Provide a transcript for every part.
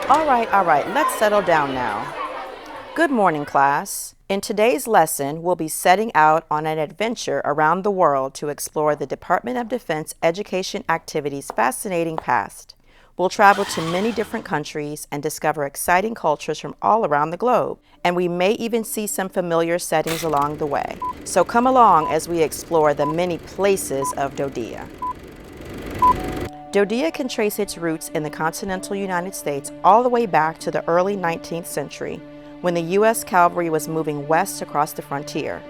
All right, let's settle down now. Good morning, class. In today's lesson, we'll be setting out on an adventure around the world to explore the Department of Defense education activities' fascinating past. We'll travel to many different countries and discover exciting cultures from all around the globe, and we may even see some familiar settings along the way. So come along as we explore the many places of DoDEA. DoDEA can trace its roots in the continental United States all the way back to the early 19th century, when the U.S. cavalry was moving west across the frontier.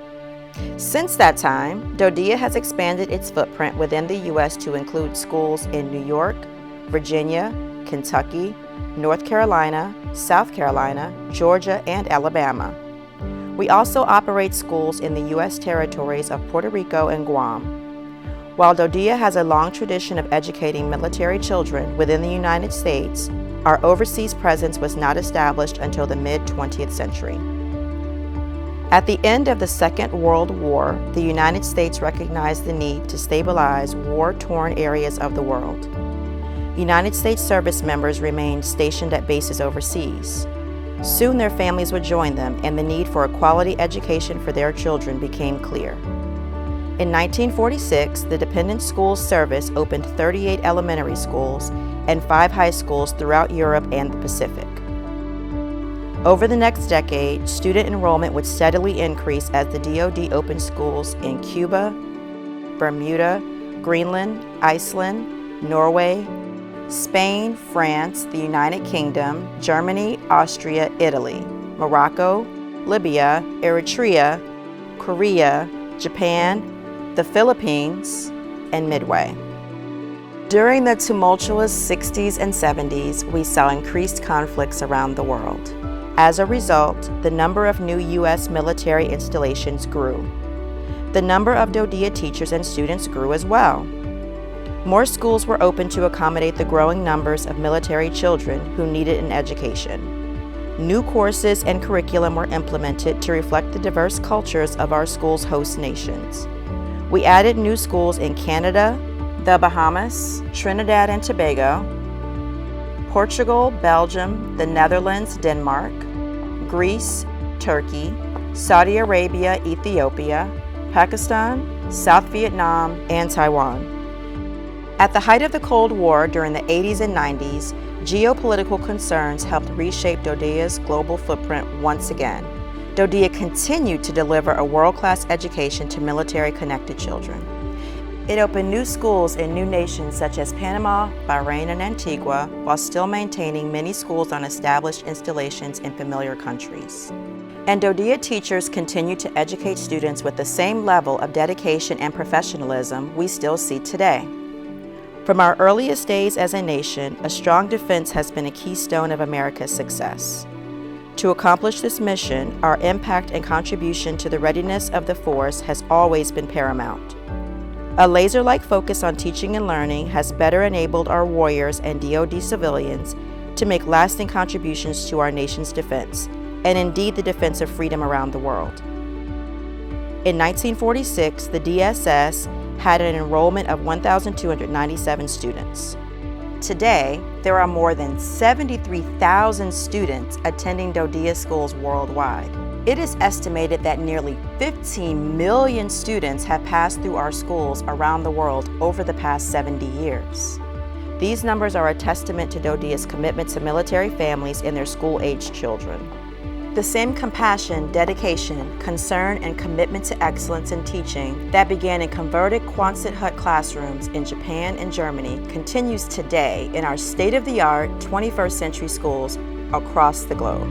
Since that time, DoDEA has expanded its footprint within the U.S. to include schools in New York, Virginia, Kentucky, North Carolina, South Carolina, Georgia, and Alabama. We also operate schools in the U.S. territories of Puerto Rico and Guam. While DoDEA has a long tradition of educating military children within the United States, our overseas presence was not established until the mid-20th century. At the end of the Second World War, the United States recognized the need to stabilize war-torn areas of the world. United States service members remained stationed at bases overseas. Soon their families would join them, and the need for a quality education for their children became clear. In 1946, the Dependent Schools Service opened 38 elementary schools and 5 high schools throughout Europe and the Pacific. Over the next decade, student enrollment would steadily increase as the DoD opened schools in Cuba, Bermuda, Greenland, Iceland, Norway, Spain, France, the United Kingdom, Germany, Austria, Italy, Morocco, Libya, Eritrea, Korea, Japan, the Philippines, and Midway. During the tumultuous 60s and 70s, we saw increased conflicts around the world. As a result, the number of new U.S. military installations grew. The number of DoDEA teachers and students grew as well. More schools were opened to accommodate the growing numbers of military children who needed an education. New courses and curriculum were implemented to reflect the diverse cultures of our school's host nations. We added new schools in Canada, the Bahamas, Trinidad and Tobago, Portugal, Belgium, the Netherlands, Denmark, Greece, Turkey, Saudi Arabia, Ethiopia, Pakistan, South Vietnam, and Taiwan. At the height of the Cold War during the 80s and 90s, geopolitical concerns helped reshape DoDEA's global footprint once again. DoDEA continued to deliver a world-class education to military-connected children. It opened new schools in new nations such as Panama, Bahrain, and Antigua, while still maintaining many schools on established installations in familiar countries. And DoDEA teachers continue to educate students with the same level of dedication and professionalism we still see today. From our earliest days as a nation, a strong defense has been a keystone of America's success. To accomplish this mission, our impact and contribution to the readiness of the force has always been paramount. A laser-like focus on teaching and learning has better enabled our warriors and DoD civilians to make lasting contributions to our nation's defense, and indeed the defense of freedom around the world. In 1946, the DSS had an enrollment of 1,297 students. Today, there are more than 73,000 students attending DoDEA schools worldwide. It is estimated that nearly 15 million students have passed through our schools around the world over the past 70 years. These numbers are a testament to DoDEA's commitment to military families and their school-aged children. The same compassion, dedication, concern, and commitment to excellence in teaching that began in converted Quonset hut classrooms in Japan and Germany continues today in our state-of-the-art 21st century schools across the globe.